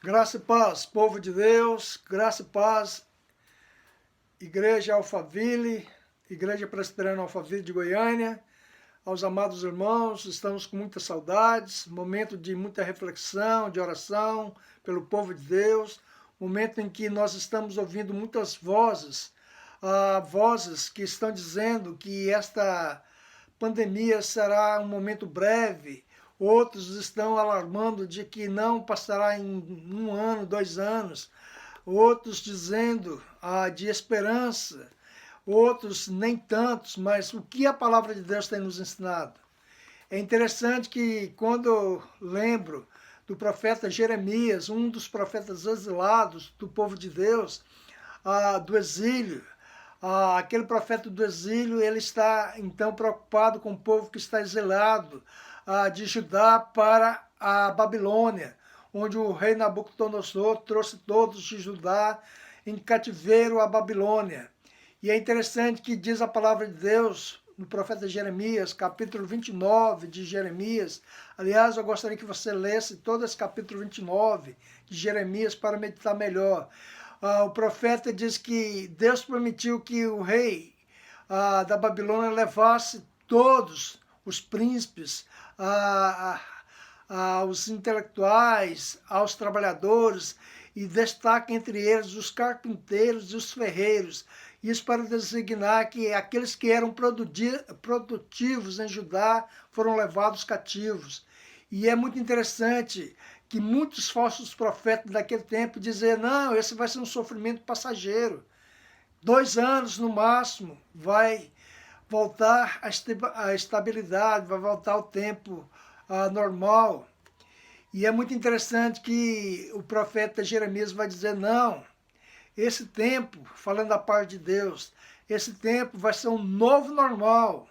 Graça e paz, povo de Deus, graça e paz, Igreja Alphaville, Igreja Presbiteriana Alphaville de Goiânia, aos amados irmãos, estamos com muitas saudades, momento de muita reflexão, de oração pelo povo de Deus, momento em que nós estamos ouvindo muitas vozes, vozes que estão dizendo que esta pandemia será um momento breve. Outros estão alarmando de que não passará em 1 ano, 2 anos. Outros dizendo de esperança. Outros nem tantos, mas o que a palavra de Deus tem nos ensinado? É interessante que quando eu lembro do profeta Jeremias, um dos profetas exilados do povo de Deus, do exílio, aquele profeta do exílio, ele está então preocupado com o povo que está exilado de Judá para a Babilônia, onde o rei Nabucodonosor trouxe todos de Judá em cativeiro à Babilônia. E é interessante que diz a palavra de Deus no profeta Jeremias, capítulo 29 de Jeremias. Aliás, eu gostaria que você lesse todo esse capítulo 29 de Jeremias para meditar melhor. O profeta diz que Deus permitiu que o rei da Babilônia levasse todos os príncipes, aos intelectuais, aos trabalhadores, e destaca entre eles os carpinteiros e os ferreiros. Isso para designar que aqueles que eram produtivos em Judá foram levados cativos. E é muito interessante que muitos falsos profetas daquele tempo diziam, não, esse vai ser um sofrimento passageiro. 2 anos no máximo vai voltar a estabilidade, vai voltar ao tempo normal. E é muito interessante que o profeta Jeremias vai dizer, não, esse tempo, falando da parte de Deus, esse tempo vai ser um novo normal,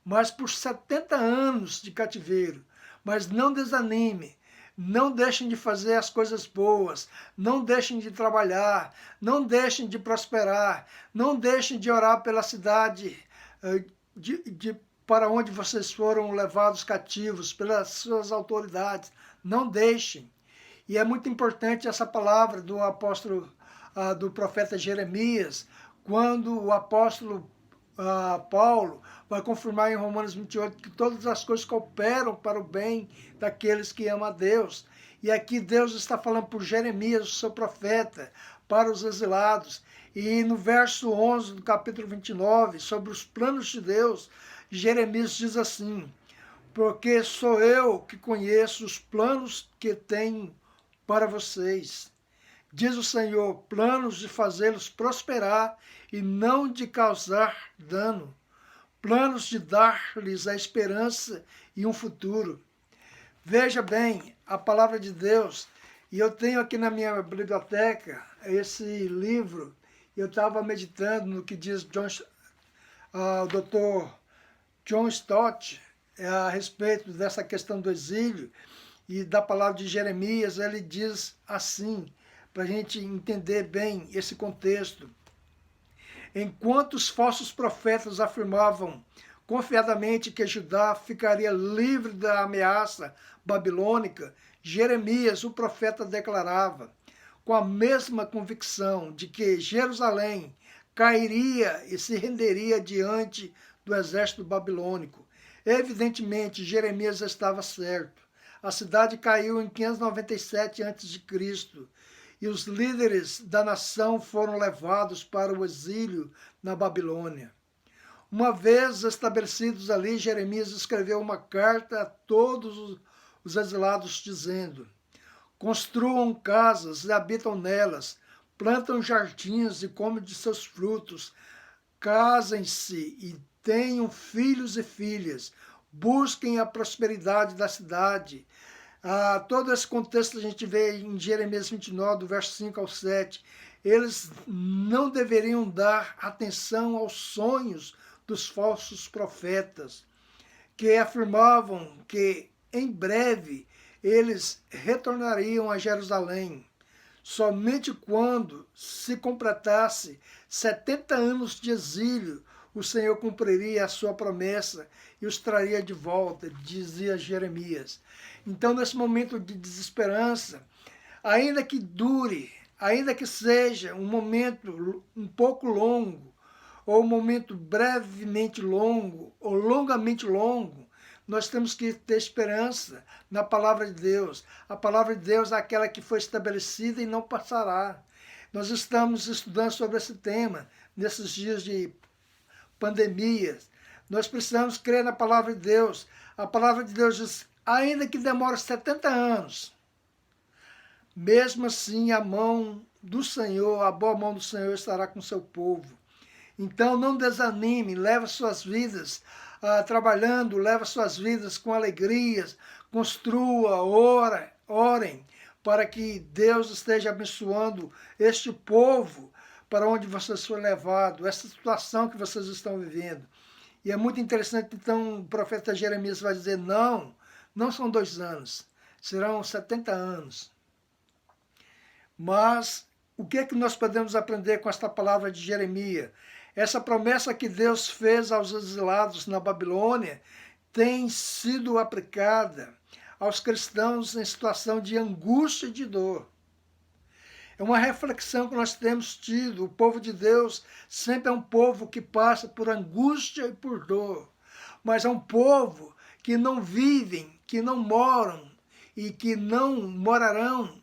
mas por 70 anos de cativeiro. Mas não desanime, não deixem de fazer as coisas boas, não deixem de trabalhar, não deixem de prosperar, não deixem de orar pela cidade para onde vocês foram levados cativos, pelas suas autoridades. Não deixem. E é muito importante essa palavra do apóstolo, do profeta Jeremias, quando o apóstolo Paulo vai confirmar em Romanos 28 que todas as coisas cooperam para o bem daqueles que amam a Deus. E aqui Deus está falando por Jeremias, o seu profeta, para os exilados. E no verso 11 do capítulo 29, sobre os planos de Deus, Jeremias diz assim, porque sou eu que conheço os planos que tenho para vocês. Diz o Senhor, planos de fazê-los prosperar e não de causar dano. Planos de dar-lhes a esperança e um futuro. Veja bem, a palavra de Deus, e eu tenho aqui na minha biblioteca esse livro, eu estava meditando no que diz o Dr. John Stott a respeito dessa questão do exílio e da palavra de Jeremias. Ele diz assim, para a gente entender bem esse contexto. Enquanto os falsos profetas afirmavam confiadamente que Judá ficaria livre da ameaça babilônica, Jeremias, o profeta, declarava com a mesma convicção de que Jerusalém cairia e se renderia diante do exército babilônico. Evidentemente, Jeremias estava certo. A cidade caiu em 597 a.C., e os líderes da nação foram levados para o exílio na Babilônia. Uma vez estabelecidos ali, Jeremias escreveu uma carta a todos os exilados, dizendo, construam casas e habitam nelas, plantam jardins e comem de seus frutos, casem-se e tenham filhos e filhas, busquem a prosperidade da cidade. Todo esse contexto a gente vê em Jeremias 29, do verso 5 ao 7. Eles não deveriam dar atenção aos sonhos dos falsos profetas, que afirmavam que em breve eles retornariam a Jerusalém. Somente quando se completasse 70 anos de exílio, o Senhor cumpriria a sua promessa e os traria de volta, dizia Jeremias. Então, nesse momento de desesperança, ainda que dure, ainda que seja um momento um pouco longo, ou um momento brevemente longo, ou longamente longo, nós temos que ter esperança na palavra de Deus. A palavra de Deus é aquela que foi estabelecida e não passará. Nós estamos estudando sobre esse tema nesses dias de pandemias. Nós precisamos crer na palavra de Deus. A palavra de Deus diz, ainda que demore 70 anos, mesmo assim a mão do Senhor, a boa mão do Senhor estará com o seu povo. Então não desanime, leve suas vidas trabalhando, leve suas vidas com alegrias, construa, orem, para que Deus esteja abençoando este povo para onde vocês foram levados, essa situação que vocês estão vivendo. E é muito interessante, então, o profeta Jeremias vai dizer, não são 2 anos, serão 70 anos. Mas o que é que nós podemos aprender com esta palavra de Jeremias? Essa promessa que Deus fez aos exilados na Babilônia tem sido aplicada aos cristãos em situação de angústia e de dor. É uma reflexão que nós temos tido. O povo de Deus sempre é um povo que passa por angústia e por dor. Mas é um povo que não vivem, que não moram e que não morarão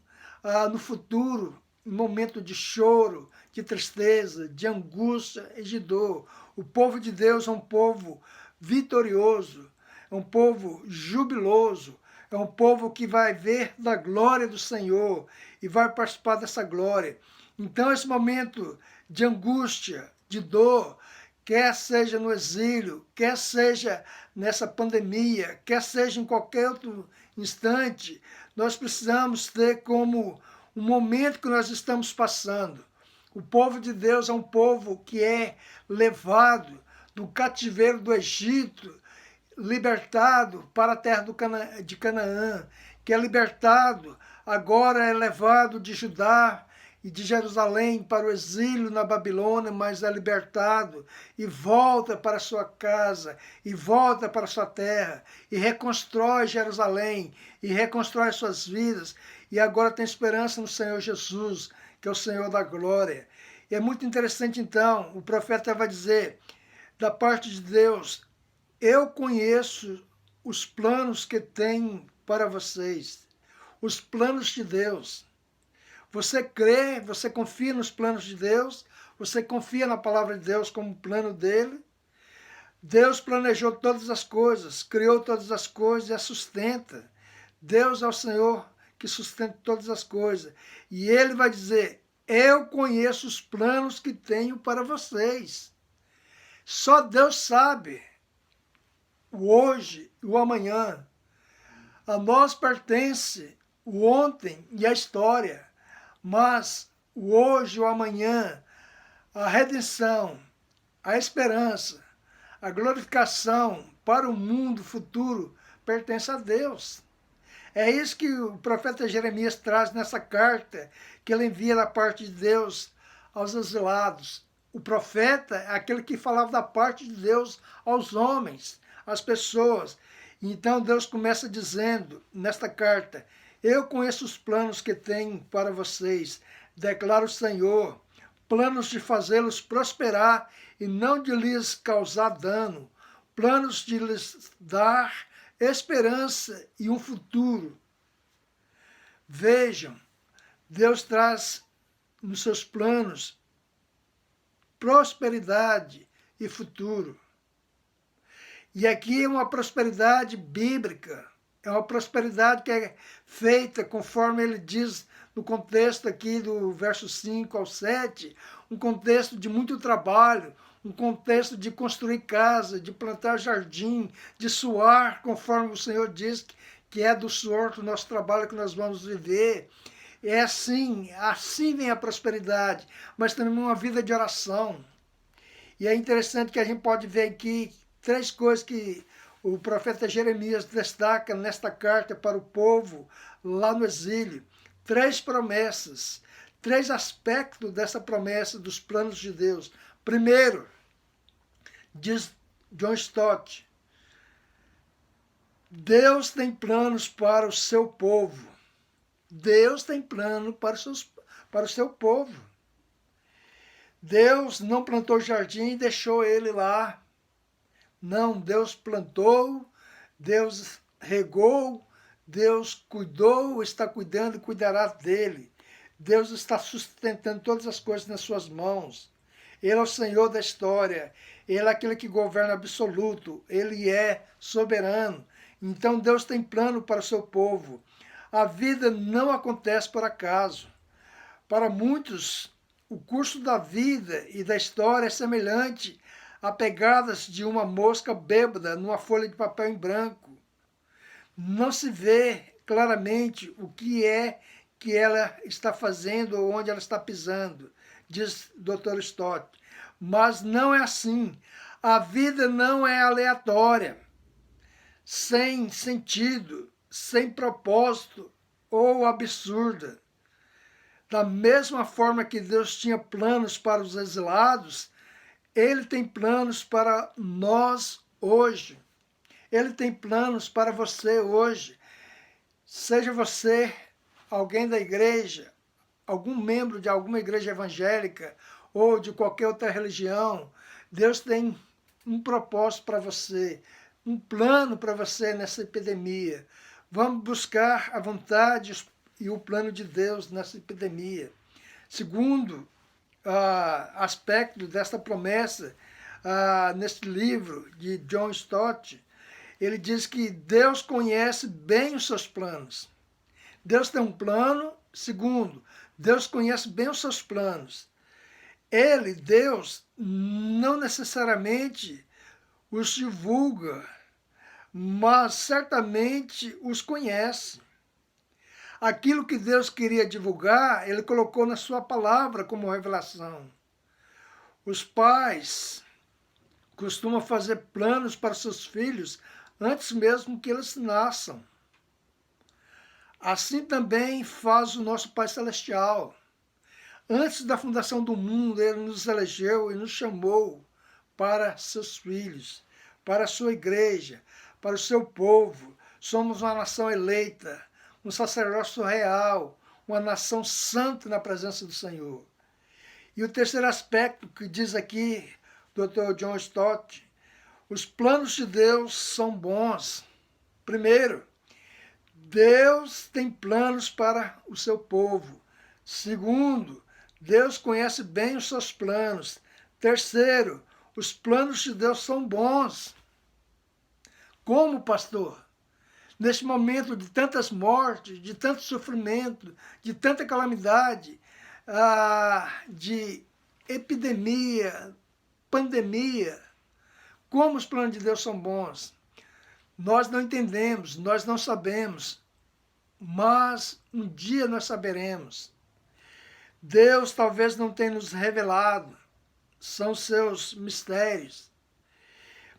no futuro, em momento de choro, de tristeza, de angústia e de dor. O povo de Deus é um povo vitorioso, é um povo jubiloso, é um povo que vai ver da glória do Senhor e vai participar dessa glória. Então, esse momento de angústia, de dor, quer seja no exílio, quer seja nessa pandemia, quer seja em qualquer outro instante, nós precisamos ter como um momento que nós estamos passando. O povo de Deus é um povo que é levado do cativeiro do Egito, libertado para a terra de Canaã, que é libertado, agora é levado de Judá e de Jerusalém para o exílio na Babilônia, mas é libertado e volta para sua casa, e volta para sua terra, e reconstrói Jerusalém, e reconstrói suas vidas, e agora tem esperança no Senhor Jesus, que é o Senhor da glória. E é muito interessante então, o profeta vai dizer, da parte de Deus, eu conheço os planos que tenho para vocês, os planos de Deus. Você crê, você confia nos planos de Deus, você confia na palavra de Deus como plano dele. Deus planejou todas as coisas, criou todas as coisas e as sustenta. Deus é o Senhor que sustenta todas as coisas. E ele vai dizer, eu conheço os planos que tenho para vocês. Só Deus sabe o hoje e o amanhã. A nós pertence o ontem e a história, mas o hoje e o amanhã, a redenção, a esperança, a glorificação para o mundo futuro pertence a Deus. É isso que o profeta Jeremias traz nessa carta que ele envia da parte de Deus aos exilados. O profeta é aquele que falava da parte de Deus aos homens, às pessoas. Então Deus começa dizendo nesta carta, eu conheço os planos que tenho para vocês, declara o Senhor, planos de fazê-los prosperar e não de lhes causar dano, planos de lhes dar esperança e um futuro. Vejam, Deus traz nos seus planos prosperidade e futuro. E aqui é uma prosperidade bíblica, é uma prosperidade que é feita conforme ele diz no contexto aqui do verso 5 ao 7, um contexto de muito trabalho, um contexto de construir casa, de plantar jardim, de suar, conforme o Senhor diz que é do suor do nosso trabalho que nós vamos viver. É assim vem a prosperidade, mas também uma vida de oração. E é interessante que a gente pode ver aqui 3 coisas que o profeta Jeremias destaca nesta carta para o povo lá no exílio. 3 promessas, 3 aspectos dessa promessa dos planos de Deus. Primeiro, diz John Stott, Deus tem planos para o seu povo. Deus tem plano para o seu povo. Deus não plantou jardim e deixou ele lá. Não, Deus plantou, Deus regou, Deus cuidou, está cuidando e cuidará dele. Deus está sustentando todas as coisas nas suas mãos. Ele é o Senhor da história. Ele é aquele que governa absoluto. Ele é soberano. Então Deus tem plano para o seu povo. A vida não acontece por acaso. Para muitos, o curso da vida e da história é semelhante a pegadas de uma mosca bêbada numa folha de papel em branco. Não se vê claramente o que é que ela está fazendo ou onde ela está pisando, diz Dr. Stott. Mas não é assim. A vida não é aleatória, sem sentido, sem propósito ou absurda. Da mesma forma que Deus tinha planos para os exilados, Ele tem planos para nós hoje. Ele tem planos para você hoje. Seja você alguém da igreja, algum membro de alguma igreja evangélica ou de qualquer outra religião, Deus tem um propósito para você, um plano para você nessa epidemia. Vamos buscar a vontade e o plano de Deus nessa epidemia. Segundo aspecto desta promessa, neste livro de John Stott, ele diz que Deus conhece bem os seus planos. Deus tem um plano. Segundo, Deus conhece bem os seus planos. Ele, Deus, não necessariamente os divulga, mas certamente os conhece. Aquilo que Deus queria divulgar, Ele colocou na sua palavra como revelação. Os pais costumam fazer planos para seus filhos antes mesmo que eles nasçam. Assim também faz o nosso Pai Celestial. Antes da fundação do mundo, Ele nos elegeu e nos chamou para seus filhos, para a sua igreja, para o seu povo. Somos uma nação eleita, um sacerdócio real, uma nação santa na presença do Senhor. E o terceiro aspecto que diz aqui, Dr. John Stott, os planos de Deus são bons. Primeiro, Deus tem planos para o seu povo. Segundo, Deus conhece bem os seus planos. Terceiro, os planos de Deus são bons. Como, pastor? Neste momento de tantas mortes, de tanto sofrimento, de tanta calamidade, de epidemia, pandemia, como os planos de Deus são bons? Nós não entendemos, nós não sabemos, mas um dia nós saberemos. Deus talvez não tenha nos revelado, são seus mistérios,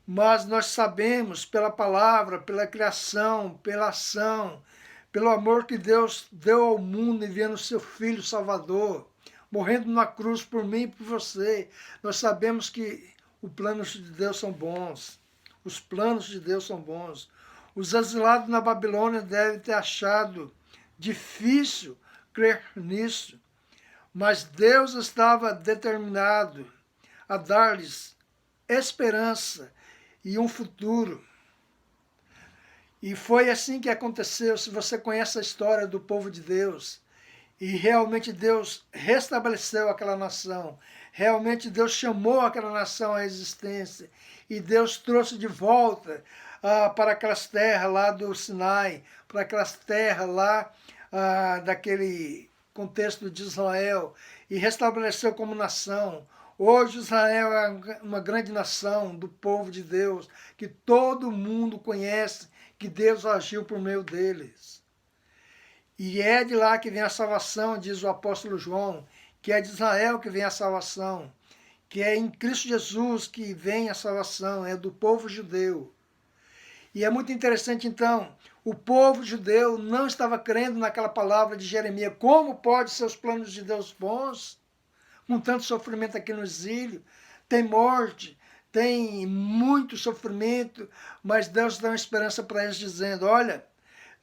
mas nós sabemos pela palavra, pela criação, pela ação, pelo amor que Deus deu ao mundo enviando o seu Filho Salvador, morrendo na cruz por mim e por você. Nós sabemos que os planos de Deus são bons. Os planos de Deus são bons. Os exilados na Babilônia devem ter achado difícil crer nisso, mas Deus estava determinado a dar-lhes esperança e um futuro. E foi assim que aconteceu. Se você conhece a história do povo de Deus, e realmente Deus restabeleceu aquela nação, realmente Deus chamou aquela nação à existência, e Deus trouxe de volta para aquelas terras lá do Sinai, para aquelas terras lá daquele contexto de Israel, e restabeleceu como nação. Hoje Israel é uma grande nação do povo de Deus, que todo mundo conhece que Deus agiu por meio deles. E é de lá que vem a salvação, diz o apóstolo João, que é de Israel que vem a salvação, que é em Cristo Jesus que vem a salvação, é do povo judeu. E é muito interessante, então, o povo judeu não estava crendo naquela palavra de Jeremias. Como pode ser os planos de Deus bons? Com tanto sofrimento aqui no exílio, tem morte, tem muito sofrimento, mas Deus dá uma esperança para eles dizendo, olha,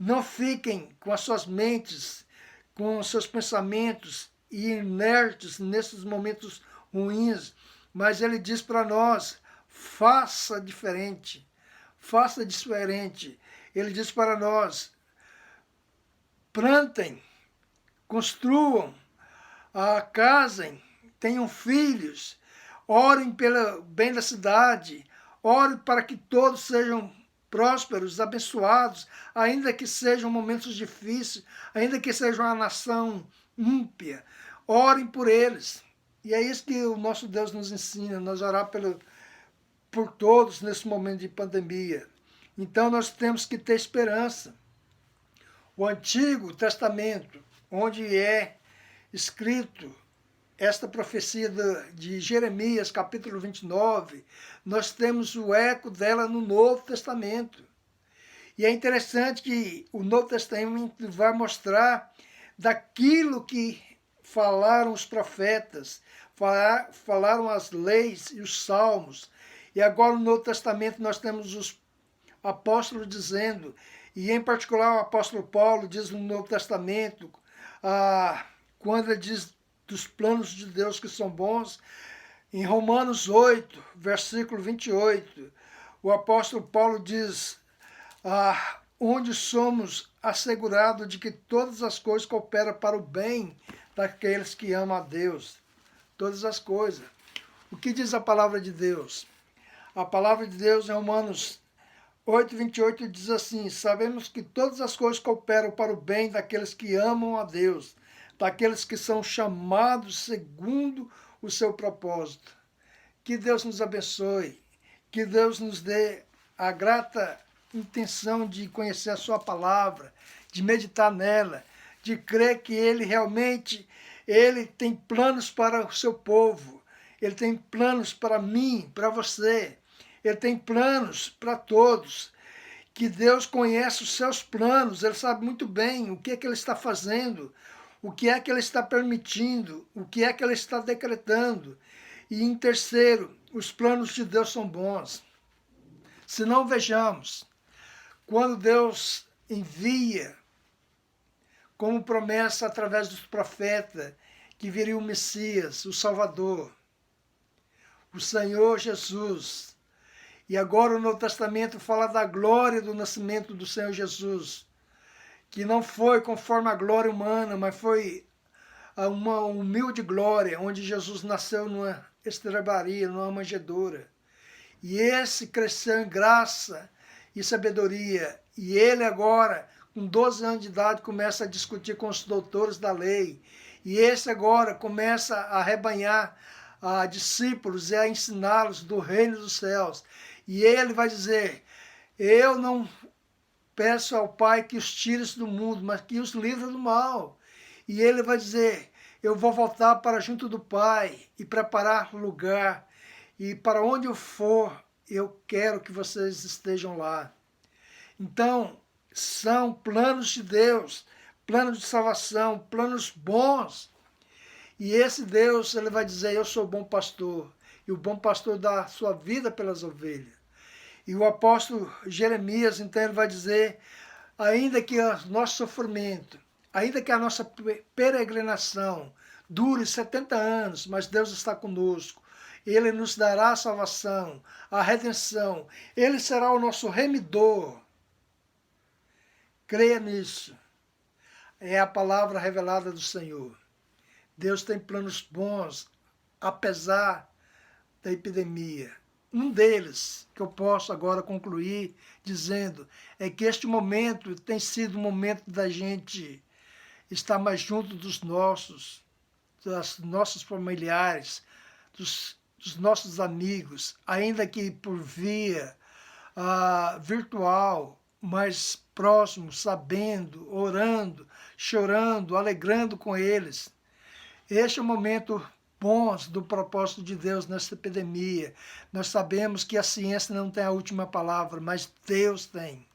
não fiquem com as suas mentes com seus pensamentos e inertes nesses momentos ruins, mas ele diz para nós, faça diferente, faça diferente. Ele diz para nós, plantem, construam, casem, tenham filhos, orem pelo bem da cidade, orem para que todos sejam prósperos, abençoados, ainda que sejam momentos difíceis, ainda que seja uma nação ímpia, orem por eles. E é isso que o nosso Deus nos ensina, nós orar por todos nesse momento de pandemia. Então nós temos que ter esperança. O Antigo Testamento, onde é escrito esta profecia de Jeremias, capítulo 29, nós temos o eco dela no Novo Testamento. E é interessante que o Novo Testamento vai mostrar daquilo que falaram os profetas, falaram as leis e os salmos. E agora no Novo Testamento nós temos os apóstolos dizendo, e em particular o apóstolo Paulo diz no Novo Testamento, quando ele diz dos planos de Deus que são bons, em Romanos 8, versículo 28, o apóstolo Paulo diz, onde somos assegurados de que todas as coisas cooperam para o bem daqueles que amam a Deus. Todas as coisas. O que diz a palavra de Deus? A palavra de Deus em Romanos 8, 28 diz assim, sabemos que todas as coisas cooperam para o bem daqueles que amam a Deus, daqueles que são chamados segundo o seu propósito. Que Deus nos abençoe, que Deus nos dê a grata intenção de conhecer a sua palavra, de meditar nela, de crer que Ele realmente tem planos para o seu povo, Ele tem planos para mim, para você, Ele tem planos para todos, que Deus conhece os seus planos, Ele sabe muito bem o que é que Ele está fazendo, o que é que Ele está permitindo, o que é que Ele está decretando. E em terceiro, os planos de Deus são bons. Se não vejamos, quando Deus envia, como promessa através dos profetas, que viria o Messias, o Salvador, o Senhor Jesus. E agora o Novo Testamento fala da glória do nascimento do Senhor Jesus, que não foi conforme a glória humana, mas foi uma humilde glória, onde Jesus nasceu numa estrebaria, numa manjedoura. E esse cresceu em graça e sabedoria. E ele agora, com 12 anos de idade, começa a discutir com os doutores da lei. E esse agora começa a arrebanhar a discípulos e a ensiná-los do reino dos céus. E ele vai dizer, eu não peço ao Pai que os tire do mundo, mas que os livre do mal. E ele vai dizer, eu vou voltar para junto do Pai e preparar lugar. E para onde eu for, eu quero que vocês estejam lá. Então, são planos de Deus, planos de salvação, planos bons. E esse Deus, ele vai dizer, eu sou bom pastor. E o bom pastor dá a sua vida pelas ovelhas. E o apóstolo Jeremias, então, ele vai dizer, ainda que o nosso sofrimento, ainda que a nossa peregrinação dure 70 anos, mas Deus está conosco. Ele nos dará a salvação, a redenção. Ele será o nosso remidor. Creia nisso. É a palavra revelada do Senhor. Deus tem planos bons, apesar da epidemia. Um deles, que eu posso agora concluir dizendo, é que este momento tem sido um momento da gente estar mais junto dos nossos familiares, dos nossos amigos, ainda que por via virtual, mais próximo, sabendo, orando, chorando, alegrando com eles. Este é o momento bom do propósito de Deus nessa epidemia. Nós sabemos que a ciência não tem a última palavra, mas Deus tem.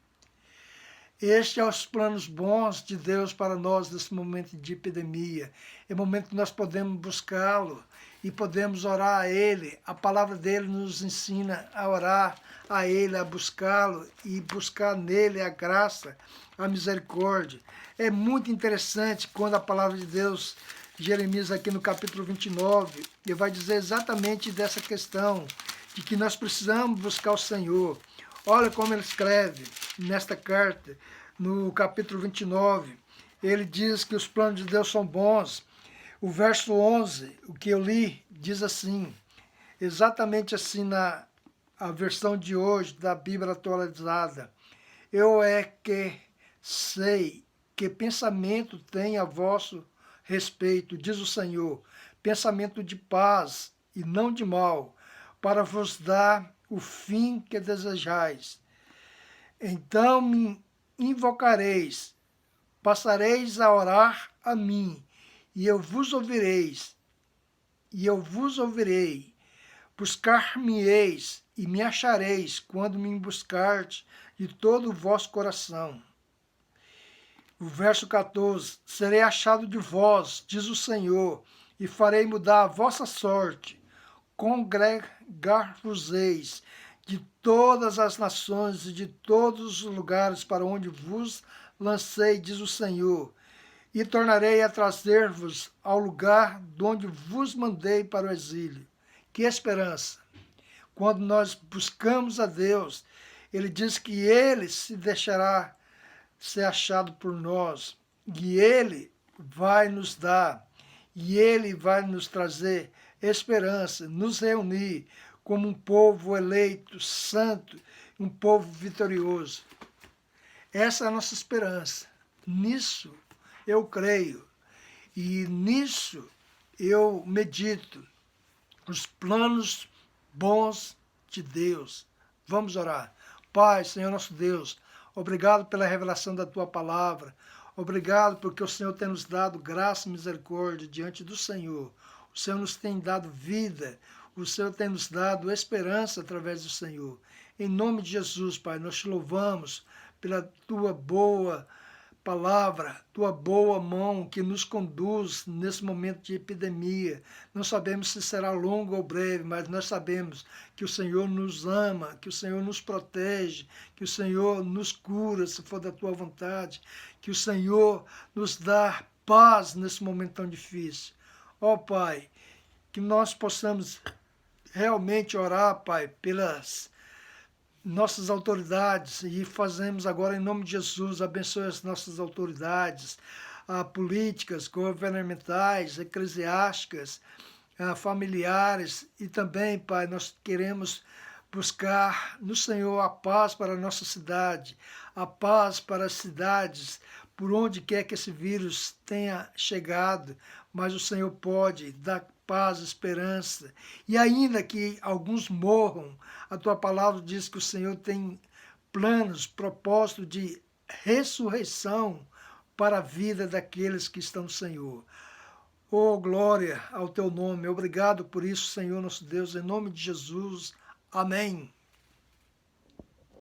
Este é os planos bons de Deus para nós nesse momento de epidemia. É o momento que nós podemos buscá-lo e podemos orar a Ele. A palavra dele nos ensina a orar a Ele, a buscá-lo e buscar nele a graça, a misericórdia. É muito interessante quando a palavra de Deus, Jeremias aqui no capítulo 29, ele vai dizer exatamente dessa questão, de que nós precisamos buscar o Senhor. Olha como ele escreve nesta carta, no capítulo 29. Ele diz que os planos de Deus são bons. O verso 11, o que eu li, diz assim, exatamente assim na a versão de hoje da Bíblia atualizada. Eu é que sei que pensamento tem a vosso respeito, diz o Senhor, pensamento de paz e não de mal, para vos dar o fim que desejais. Então me invocareis, passareis a orar a mim, e eu vos ouvireis, buscar-me-eis e me achareis quando me buscardes de todo o vosso coração. O verso 14, serei achado de vós, diz o Senhor, e farei mudar a vossa sorte, congregar-vos-eis de todas as nações e de todos os lugares para onde vos lancei, diz o Senhor, e tornarei a trazer-vos ao lugar de onde vos mandei para o exílio. Que esperança! Quando nós buscamos a Deus, Ele diz que Ele se deixará ser achado por nós, e Ele vai nos dar, e Ele vai nos trazer esperança, nos reunir como um povo eleito, santo, um povo vitorioso. Essa é a nossa esperança. Nisso eu creio e nisso eu medito. Os planos bons de Deus. Vamos orar. Pai, Senhor nosso Deus, obrigado pela revelação da Tua palavra. Obrigado porque o Senhor tem nos dado graça e misericórdia diante do Senhor. O Senhor nos tem dado vida. O Senhor tem nos dado esperança através do Senhor. Em nome de Jesus, Pai, nós te louvamos pela Tua boa palavra, Tua boa mão que nos conduz nesse momento de epidemia. Não sabemos se será longo ou breve, mas nós sabemos que o Senhor nos ama, que o Senhor nos protege, que o Senhor nos cura, se for da Tua vontade, que o Senhor nos dá paz nesse momento tão difícil. Ó Pai, que nós possamos realmente orar, Pai, pelas nossas autoridades, e fazemos agora em nome de Jesus, abençoe as nossas autoridades, políticas, governamentais, eclesiásticas, familiares, e também, Pai, nós queremos buscar no Senhor a paz para a nossa cidade, a paz para as cidades, por onde quer que esse vírus tenha chegado, mas o Senhor pode dar paz, esperança, e ainda que alguns morram, a Tua palavra diz que o Senhor tem planos, propósito de ressurreição para a vida daqueles que estão no Senhor. Oh, glória ao Teu nome, obrigado por isso, Senhor nosso Deus, em nome de Jesus, amém.